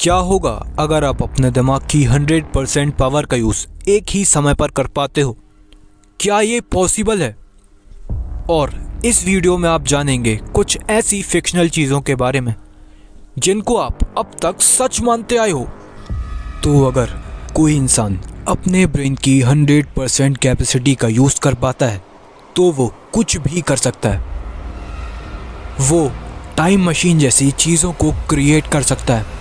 क्या होगा अगर आप अपने दिमाग की 100% पावर का यूज़ एक ही समय पर कर पाते हो? क्या ये पॉसिबल है? और इस वीडियो में आप जानेंगे कुछ ऐसी फिक्शनल चीज़ों के बारे में जिनको आप अब तक सच मानते आए हो। तो अगर कोई इंसान अपने ब्रेन की 100% कैपेसिटी का यूज़ कर पाता है तो वो कुछ भी कर सकता है। वो टाइम मशीन जैसी चीज़ों को क्रिएट कर सकता है।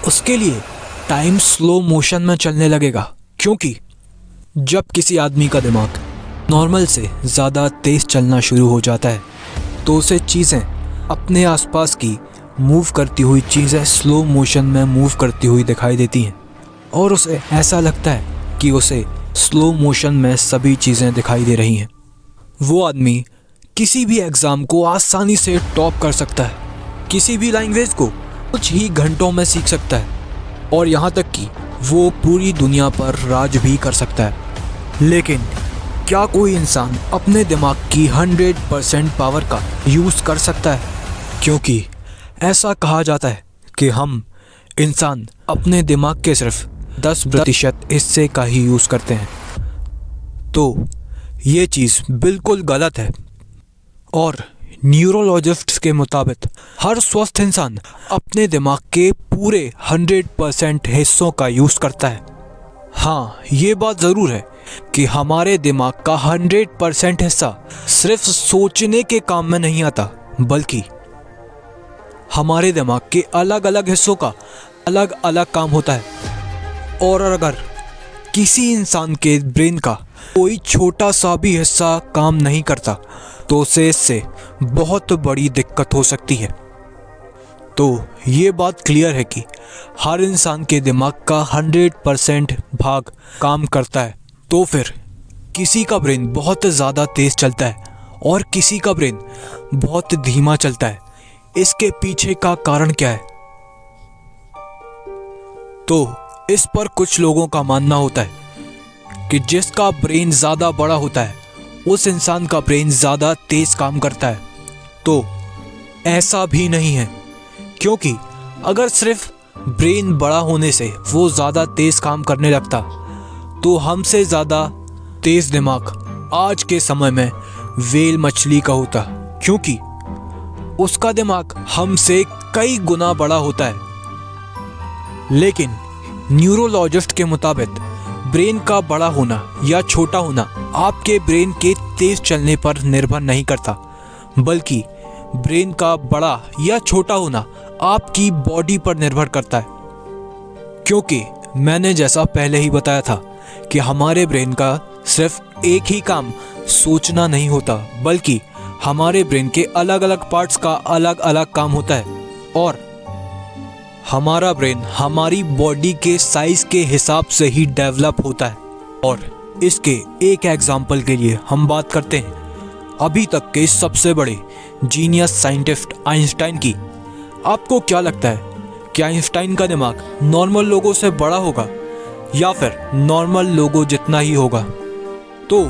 उसके लिए टाइम स्लो मोशन में चलने लगेगा, क्योंकि जब किसी आदमी का दिमाग नॉर्मल से ज़्यादा तेज़ चलना शुरू हो जाता है तो उसे चीज़ें अपने आसपास की मूव करती हुई चीज़ें स्लो मोशन में मूव करती हुई दिखाई देती हैं और उसे ऐसा लगता है कि उसे स्लो मोशन में सभी चीज़ें दिखाई दे रही हैं। वो आदमी किसी भी एग्ज़ाम को आसानी से टॉप कर सकता है, किसी भी लैंग्वेज को कुछ ही घंटों में सीख सकता है और यहाँ तक कि वो पूरी दुनिया पर राज भी कर सकता है। लेकिन क्या कोई इंसान अपने दिमाग की 100% पावर का यूज़ कर सकता है? क्योंकि ऐसा कहा जाता है कि हम इंसान अपने दिमाग के सिर्फ 10% हिस्से का ही यूज़ करते हैं। तो ये चीज़ बिल्कुल गलत है और न्यूरोलॉजिस्ट्स के मुताबिक हर स्वस्थ इंसान अपने दिमाग के पूरे 100% हिस्सों का यूज़ करता है। हाँ, ये बात ज़रूर है कि हमारे दिमाग का 100% हिस्सा सिर्फ सोचने के काम में नहीं आता, बल्कि हमारे दिमाग के अलग अलग हिस्सों का अलग अलग काम होता है। और अगर किसी इंसान के ब्रेन का कोई छोटा सा भी हिस्सा काम नहीं करता तो उसे इससे बहुत बड़ी दिक्कत हो सकती है। तो ये बात क्लियर है कि हर इंसान के दिमाग का 100% भाग काम करता है। तो फिर किसी का ब्रेन बहुत ज़्यादा तेज़ चलता है और किसी का ब्रेन बहुत धीमा चलता है। इसके पीछे का कारण क्या है? तो इस पर कुछ लोगों का मानना होता है कि जिसका ब्रेन ज़्यादा बड़ा होता है उस इंसान का ब्रेन ज़्यादा तेज़ काम करता है। तो ऐसा भी नहीं है, क्योंकि अगर सिर्फ ब्रेन बड़ा होने से वो ज़्यादा तेज़ काम करने लगता तो हमसे ज़्यादा तेज़ दिमाग आज के समय में व्हेल मछली का होता, क्योंकि उसका दिमाग हमसे कई गुना बड़ा होता है। लेकिन न्यूरोलॉजिस्ट के मुताबिक ब्रेन का बड़ा होना या छोटा होना आपके ब्रेन के तेज़ चलने पर निर्भर नहीं करता, बल्कि ब्रेन का बड़ा या छोटा होना आपकी बॉडी पर निर्भर करता है। क्योंकि मैंने जैसा पहले ही बताया था कि हमारे ब्रेन का सिर्फ एक ही काम सोचना नहीं होता, बल्कि हमारे ब्रेन के अलग अलग पार्ट्स का अलग अलग काम होता है। और हमारा ब्रेन हमारी बॉडी के साइज के हिसाब से ही डेवलप होता है। और इसके एक एग्जाम्पल के लिए हम बात करते हैं अभी तक के सबसे बड़े जीनियस साइंटिस्ट आइंस्टाइन की। आपको क्या लगता है कि आइंस्टाइन का दिमाग नॉर्मल लोगों से बड़ा होगा या फिर नॉर्मल लोगों जितना ही होगा? तो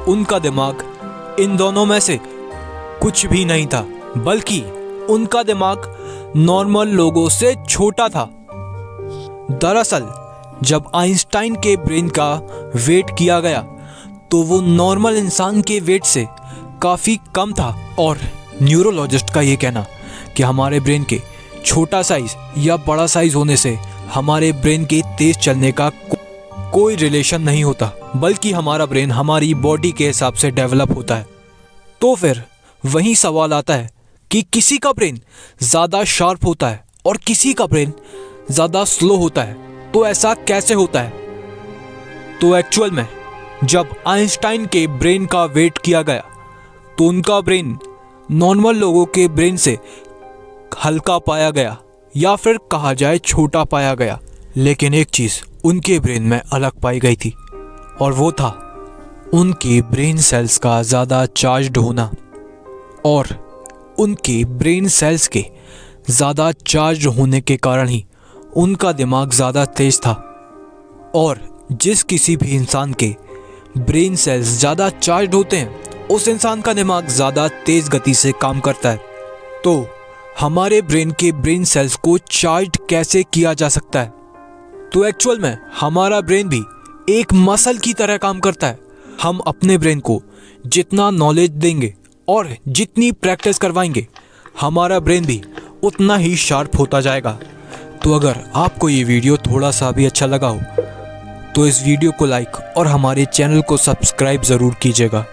उनका दिमाग इन दोनों में से कुछ भी नहीं था, बल्कि उनका दिमाग नॉर्मल लोगों से छोटा था। दरअसल जब आइंस्टाइन के ब्रेन का वेट किया गया तो वो नॉर्मल इंसान के वेट से काफ़ी कम था। और न्यूरोलॉजिस्ट का ये कहना कि हमारे ब्रेन के छोटा साइज या बड़ा साइज होने से हमारे ब्रेन के तेज़ चलने का कोई रिलेशन नहीं होता, बल्कि हमारा ब्रेन हमारी बॉडी के हिसाब से डेवलप होता है। तो फिर वही सवाल आता है कि किसी का ब्रेन ज़्यादा शार्प होता है और किसी का ब्रेन ज़्यादा स्लो होता है, तो ऐसा कैसे होता है? तो एक्चुअल में जब आइंस्टाइन के ब्रेन का वेट किया गया तो उनका ब्रेन नॉर्मल लोगों के ब्रेन से हल्का पाया गया, या फिर कहा जाए छोटा पाया गया। लेकिन एक चीज़ उनके ब्रेन में अलग पाई गई थी, और वो था उनके ब्रेन सेल्स का ज़्यादा चार्ज्ड होना। और उनके ब्रेन सेल्स के ज़्यादा चार्ज होने के कारण ही उनका दिमाग ज़्यादा तेज़ था। और जिस किसी भी इंसान के ब्रेन सेल्स ज़्यादा चार्ज होते हैं उस इंसान का दिमाग ज़्यादा तेज़ गति से काम करता है। तो हमारे ब्रेन के ब्रेन सेल्स को चार्ज कैसे किया जा सकता है। तो एक्चुअल में हमारा ब्रेन भी एक मसल की तरह काम करता है। हम अपने ब्रेन को जितना नॉलेज देंगे और जितनी प्रैक्टिस करवाएंगे, हमारा ब्रेन भी उतना ही शार्प होता जाएगा। तो अगर आपको ये वीडियो थोड़ा सा भी अच्छा लगा हो तो इस वीडियो को लाइक और हमारे चैनल को सब्सक्राइब ज़रूर कीजिएगा।